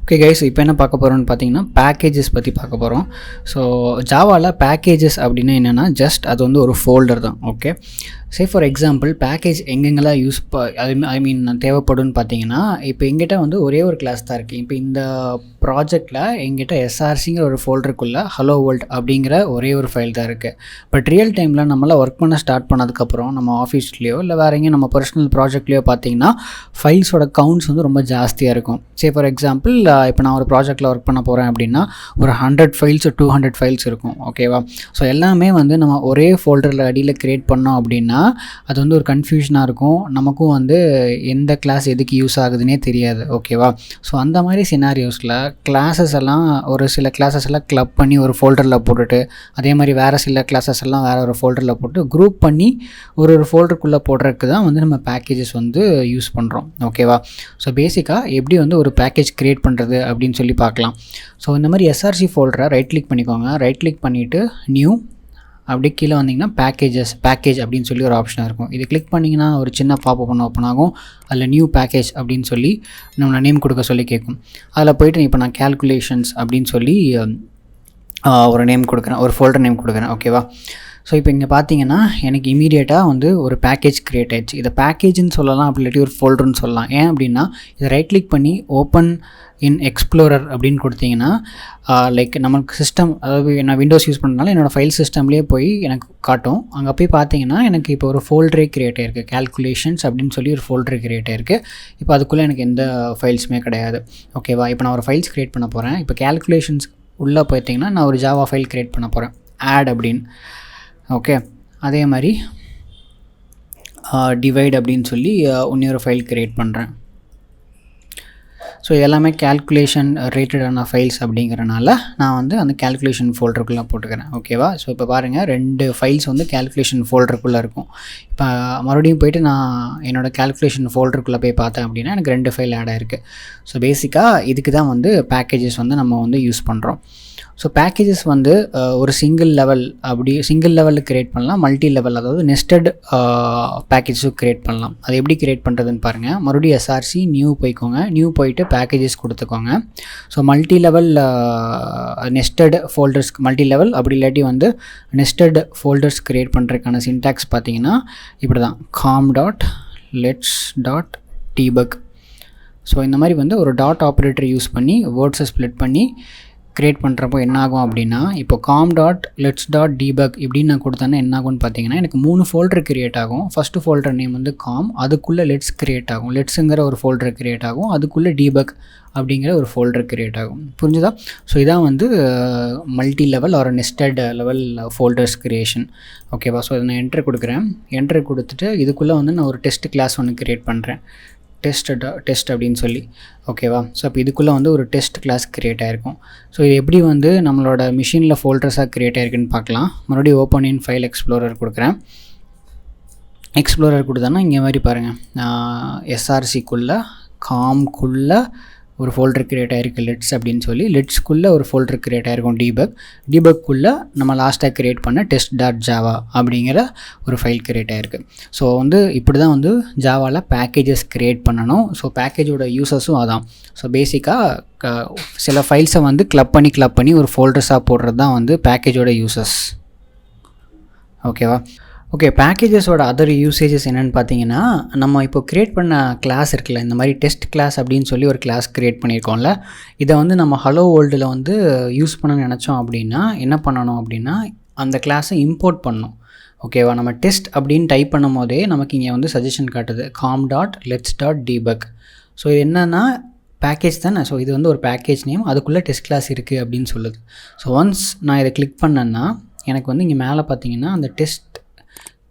Okay guys, இப்போ என்ன பார்க்க போகிறோம்னு பார்த்தீங்கன்னா பேக்கேஜஸ் பற்றி பார்க்க போகிறோம். ஸோ ஜாவாவில் பேக்கேஜஸ் அப்படின்னா என்னென்னா ஜஸ்ட் அது வந்து ஒரு ஃபோல்டர் தான். ஓகே, ஃபார் எக்ஸாம்பிள் பேக்கேஜ் எங்கெங்கெல்லாம் ஐ மீன் தேவைப்படும்னு பார்த்தீங்கன்னா, இப்போ எங்கிட்ட வந்து ஒரே ஒரு கிளாஸ் தான் இருக்குது. இப்போ இந்த ப்ராஜெக்டில் எங்கிட்ட எஸ்ஆர்சிங்கிற ஒரு ஃபோல்டருக்குள்ளே ஹலோ வேர்ல்ட் அப்படிங்கிற ஒரே ஒரு ஃபைல் தான் இருக்குது. பட் ரியல் டைமில் நம்மளால் ஒர்க் பண்ண ஸ்டார்ட் பண்ணதுக்கப்புறம் நம்ம ஆஃபீஸ்லேயோ இல்லை வேறு எங்கேயும் நம்ம பர்சனல் ப்ராஜெக்ட்லேயோ பார்த்தீங்கன்னா ஃபைல்ஸோட கவுண்ட்ஸ் வந்து ரொம்ப ஜாஸ்தியாக இருக்கும். ஃபார் எக்ஸாம்பிள் இப்போ நான் ஒரு ப்ராஜெக்ட்டில் ஒர்க் பண்ண போகிறேன் அப்படின்னா ஒரு 100 ஃபைல்ஸ் 200 ஃபைல்ஸ் இருக்கும். ஓகேவா? ஸோ எல்லாமே வந்து நம்ம ஒரே ஃபோல்டரில் அடியில் க்ரியேட் பண்ணோம் அப்படின்னா அது வந்து ஒரு கன்ஃபியூஷனாக இருக்கும். நமக்கும் வந்து எந்த கிளாஸ் எதுக்கு யூஸ் ஆகுதுன்னே தெரியாது. ஓகேவா? ஸோ அந்த மாதிரி சினாரியோஸில் கிளாஸஸ் எல்லாம் ஒரு சில கிளாஸஸ் எல்லாம் கிளப் பண்ணி ஒரு ஃபோல்டரில் போட்டுட்டு, அதே மாதிரி வேறு சில கிளாஸஸ் எல்லாம் வேறு ஒரு ஃபோல்டரில் போட்டு குரூப் பண்ணி ஒரு ஃபோல்டருக்குள்ளே போடுறதுக்கு தான் வந்து நம்ம பேக்கேஜஸ் வந்து யூஸ் பண்ணுறோம். ஓகேவா? ஸோ பேசிக்காக எப்படி வந்து ஒரு பேக்கேஜ் க்ரியேட் பண்ணுறது அப்படின்னு சொல்லி பார்க்கலாம். ஸோ இந்த மாதிரி எஸ்ஆர்சி ஃபோல்டரை ரைட் கிளிக் பண்ணிக்கோங்க. ரைட் கிளிக் பண்ணிவிட்டு நியூ, அப்படியே கீழே வந்தீங்கன்னா பேக்கேஜ் அப்படின்னு சொல்லி ஒரு ஆப்ஷன் இருக்கும். இது கிளிக் பண்ணிங்கன்னா ஒரு சின்ன பாப்பப் ஒன்று ஓப்பன் ஆகும். அதில் நியூ பேக்கேஜ் அப்படின்னு சொல்லி நம்ம நேம் கொடுக்க சொல்லி கேட்கும். அதில் போய்ட்டு இப்போ நான் கேல்குலேஷன்ஸ் அப்படின்னு சொல்லி ஒரு நேம் கொடுக்குறேன், ஒரு ஃபோல்டர் நேம் கொடுக்குறேன். ஓகேவா? ஸோ இப்போ இங்கே பார்த்தீங்கன்னா எனக்கு இமீடியட்டாக வந்து ஒரு பேக்கேஜ் க்ரியேட் ஆகிடுச்சு. இதை பேக்கேஜ்னு சொல்லலாம், அப்படி இல்லாட்டி ஒரு ஃபோல்டர்னு சொல்லலாம். ஏன் அப்படின்னா இதை ரைட் கிளிக் பண்ணி ஓப்பன் இன் எக்ஸ்ப்ளோரர் அப்படின்னு கொடுத்தீங்கன்னா லைக் நமக்கு சிஸ்டம், அதாவது நான் விண்டோஸ் யூஸ் பண்ணுறதுனால என்னோடய ஃபைல் சிஸ்டம்லேயே போய் எனக்கு காட்டும். அங்கே போய் பார்த்தீங்கன்னா எனக்கு இப்போ ஒரு ஃபோல்டரே க்ரியேட் ஆகிருக்கு, கேல்குலேஷன்ஸ் அப்படின்னு சொல்லி ஒரு ஃபோல்டரே க்ரியேட் ஆகிருக்கு. இப்போ அதுக்குள்ளே எனக்கு எந்த ஃபைல்ஸுமே கிடையாது. ஓகேவா? இப்போ நான் ஒரு ஃபைல்ஸ் க்ரியேட் பண்ண போகிறேன். இப்போ கேல்குலேஷன்ஸ் உள்ளே போயிட்டிங்கன்னா நான் ஒரு ஜாவா ஃபைல் க்ரியேட் பண்ண போகிறேன், ஆட் அப்படின்னு. ஓகே, அதே மாதிரி டிவைட் அப்படின்னு சொல்லி இன்னொரு ஃபைல் க்ரியேட் பண்ணுறேன். ஸோ எல்லாமே கேல்குலேஷன் ரிலேட்டடான ஃபைல்ஸ் அப்படிங்கிறனால நான் வந்து அந்த கேல்குலேஷன் ஃபோல்டருக்குள்ளே போட்டுக்கிறேன். ஓகேவா? ஸோ இப்போ பாருங்கள், 2 ஃபைல்ஸ் வந்து கேல்குலேஷன் ஃபோல்டருக்குள்ளே இருக்கும். இப்போ மறுபடியும் போய்ட்டு நான் என்னோடய கேல்குலேஷன் ஃபோல்டருக்குள்ளே போய் பார்த்தேன் அப்படின்னா எனக்கு 2 ஃபைல் ஆட் ஆகிருக்கு. ஸோ பேசிக்காக இதுக்கு தான் வந்து பேக்கேஜஸ் வந்து நம்ம வந்து யூஸ் பண்ணுறோம். ஸோ பேக்கேஜஸ் வந்து ஒரு சிங்கிள் லெவலில் க்ரியேட் பண்ணலாம், மல்டி லெவல், அதாவது நெஸ்டட் பேக்கேஜஸும் க்ரியேட் பண்ணலாம். அது எப்படி க்ரியேட் பண்ணுறதுன்னு பாருங்கள். மறுபடியும் எஸ்ஆர்சி நியூ போய்க்கோங்க. நியூ போயிட்டு பேக்கேஜஸ் கொடுத்துக்கோங்க. So multi level nested folders, multi level அப்படி இல்லாட்டி வந்து நெஸ்டட் ஃபோல்டர்ஸ் க்ரியேட் பண்ணுறதுக்கான சின்டாக்ஸ் பார்த்தீங்கன்னா இப்படி தான், com.lets.debug. ஸோ இந்த மாதிரி வந்து ஒரு டாட் ஆப்ரேட்டர் யூஸ் பண்ணி வேர்ட்ஸை ஸ்ப்ளிட் பண்ணி க்ரியேட் பண்ணுறப்போ என்ன ஆகும் அப்படின்னா, இப்போ com.lets.debug இப்படின்னு நான் கொடுத்தேன்னா என்ன ஆகும்னு பார்த்தீங்கன்னா எனக்கு 3 ஃபோல்டர் க்ரியேட் ஆகும். ஃபஸ்ட்டு ஃபோல்டர் நேம் வந்து com, அதுக்குள்ளே லெட்ஸ் க்ரியேட் ஆகும், லெட்ஸுங்கிற ஒரு ஃபோல்டர் க்ரியேட் ஆகும், அதுக்குள்ளே debug அப்படிங்கிற ஒரு ஃபோல்டர் க்ரியேட் ஆகும். புரிஞ்சுதா? ஸோ இதான் வந்து மல்டி லெவல் ஒரு நெஸ்டட் லெவல் ஃபோல்டர்ஸ் க்ரியேஷன். ஓகேவா? ஸோ இதை நான் என்ட்ரு கொடுக்குறேன். என்ட்ரு கொடுத்துட்டு இதுக்குள்ளே வந்து நான் ஒரு டெஸ்ட் கிளாஸ் ஒன்று க்ரியேட் பண்ணுறேன், டெஸ்ட் அப்படின்னு சொல்லி. ஓகேவா? ஸோ இப்போ இதுக்குள்ளே வந்து ஒரு டெஸ்ட் கிளாஸ் க்ரியேட் ஆகிருக்கும். ஸோ இது எப்படி வந்து நம்மளோட மிஷினில் ஃபோல்டர்ஸாக க்ரியேட் ஆகிருக்குன்னு பார்க்கலாம். மறுபடியும் ஓப்பன் இன் ஃபைல் எக்ஸ்ப்ளோரர் கொடுக்குறேன். எக்ஸ்ப்ளோரர் கொடுத்தோன்னா இங்கே மாதிரி பாருங்கள், எஸ்ஆர்சிக்குள்ளே காம்குள்ளே ஒரு ஃபோல்டர் க்ரியேட் ஆகிருக்கு லெட்ஸ் அப்படின்னு சொல்லி, லெட்ஸ்க்குள்ளே ஒரு ஃபோல்டர் க்ரியேட் ஆகிருக்கும் டீபக்குள்ளே நம்ம லாஸ்ட்டாக க்ரியேட் பண்ண test.java அப்படிங்கிற ஒரு ஃபைல் க்ரியேட் ஆகிருக்கு. ஸோ வந்து இப்படி தான் வந்து ஜாவாவில் பேக்கேஜஸ் க்ரியேட் பண்ணணும். ஸோ பேக்கேஜோட யூசஸும் அதான். ஸோ பேசிக்காக சில ஃபைல்ஸை வந்து கிளப் பண்ணி ஒரு ஃபோல்டர்ஸாக போடுறது தான் வந்து பேக்கேஜோட யூசஸ். ஓகேவா? ஓகே, பேக்கேஜஸோட அதர் யூசேஜஸ் என்னென்னு பார்த்தீங்கன்னா, நம்ம இப்போ க்ரியேட் பண்ண கிளாஸ் இருக்குல்ல, இந்த மாதிரி டெஸ்ட் கிளாஸ் அப்படின்னு சொல்லி ஒரு கிளாஸ் க்ரியேட் பண்ணியிருக்கோம்ல, இதை வந்து நம்ம ஹலோ வேர்ல்டில் வந்து யூஸ் பண்ண நினச்சோம் அப்படின்னா என்ன பண்ணணும் அப்படின்னா, அந்த கிளாஸை இம்போர்ட் பண்ணணும். ஓகேவா? நம்ம டெஸ்ட் அப்படின்னு டைப் பண்ணும் போதே நமக்கு இங்கே வந்து சஜஷன் காட்டுது com.lets.debug. ஸோ இது என்னென்னா பேக்கேஜ் தானே. ஸோ இது வந்து ஒரு பேக்கேஜ் நேம், அதுக்குள்ளே டெஸ்ட் கிளாஸ் இருக்குது அப்படின்னு சொல்லுது. ஸோ ஒன்ஸ் நான் இதை கிளிக் பண்ணேன்னா எனக்கு வந்து இங்கே மேலே பார்த்தீங்கன்னா அந்த டெஸ்ட்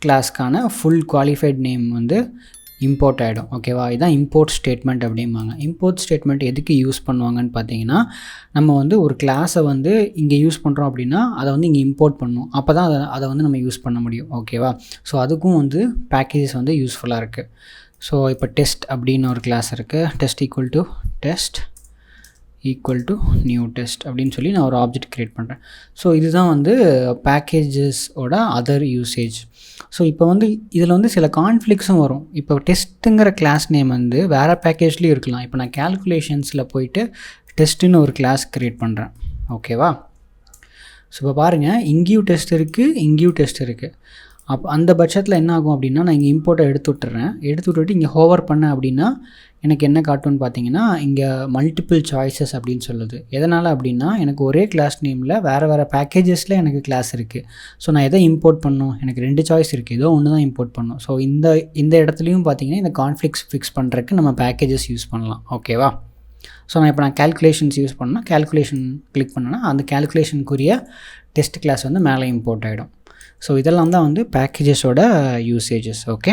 கிளாஸ்க்கான ஃபுல் குவாலிஃபைட் நேம் வந்து இம்போர்ட் ஆகிடும். ஓகேவா? இதுதான் இம்போர்ட் ஸ்டேட்மெண்ட் அப்படிம்பாங்க. இம்போர்ட் ஸ்டேட்மெண்ட் எதுக்கு யூஸ் பண்ணுவாங்கன்னு பார்த்தீங்கன்னா, நம்ம வந்து ஒரு கிளாஸை வந்து இங்கே யூஸ் பண்ணுறோம் அப்படின்னா அதை வந்து இங்கே இம்போர்ட் பண்ணணும். அப்போ தான் அதை வந்து நம்ம யூஸ் பண்ண முடியும். ஓகேவா? ஸோ அதுக்கும் வந்து பேக்கேஜஸ் வந்து யூஸ்ஃபுல்லாக இருக்குது. ஸோ இப்போ டெஸ்ட் அப்படின்னு ஒரு கிளாஸ் இருக்குது, test equal to new test அப்படின்னு சொல்லி நான் ஒரு ஆப்ஜெக்ட் க்ரியேட் பண்ணுறேன். ஸோ இதுதான் வந்து பேக்கேஜஸோட அதர் யூசேஜ். ஸோ இப்போ வந்து இதில் வந்து சில கான்ஃப்ளிக்ஸும் வரும். இப்போ டெஸ்ட்டுங்கிற கிளாஸ் நேம் வந்து வேறு பேக்கேஜ்லேயும் இருக்கலாம். இப்போ நான் கேல்குலேஷன்ஸில் போயிட்டு டெஸ்ட்டுன்னு ஒரு கிளாஸ் க்ரியேட் பண்ணுறேன். ஓகேவா? ஸோ இப்போ பாருங்கள், இங்கேயும் டெஸ்ட் இருக்குது, இங்கேயும் டெஸ்ட் இருக்குது. அந்த பட்சத்தில் என்ன ஆகும் அப்படின்னா, நான் இங்கே இம்போர்ட்டை எடுத்து விட்டுட்டு இங்கே ஹோவர் பண்ணேன் அப்படின்னா எனக்கு என்ன காட்டும்னு பார்த்தீங்கன்னா, இங்கே மல்டிபிள் சாய்ஸஸ் அப்படின்னு சொல்லுது. எதனால் அப்படின்னா, எனக்கு ஒரே கிளாஸ் நேமில் வேறு பேக்கேஜஸில் எனக்கு கிளாஸ் இருக்குது. ஸோ நான் எதை இம்போர்ட் பண்ணணும், எனக்கு 2 சாய்ஸ் இருக்குது, ஏதோ ஒன்று தான் இம்போர்ட் பண்ணணும். ஸோ இந்த இடத்துலையும் பார்த்தீங்கன்னா இந்த கான்ஃப்ளிக்ஸ் ஃபிக்ஸ் பண்ணுறதுக்கு நம்ம பேக்கேஜஸ் யூஸ் பண்ணலாம். ஓகேவா? ஸோ நான் கேல்குலேஷன்ஸ் யூஸ் பண்ணால் கேல்குலேஷன் கிளிக் பண்ணேன்னா அந்த கேல்குலேஷனுக்குரிய டெஸ்ட் கிளாஸ் வந்து மேலே இம்போர்ட் ஆகிடும். ஸோ இதெல்லாம் தான் வந்து பேக்கேஜஸோட யூசேஜஸ். ஓகே.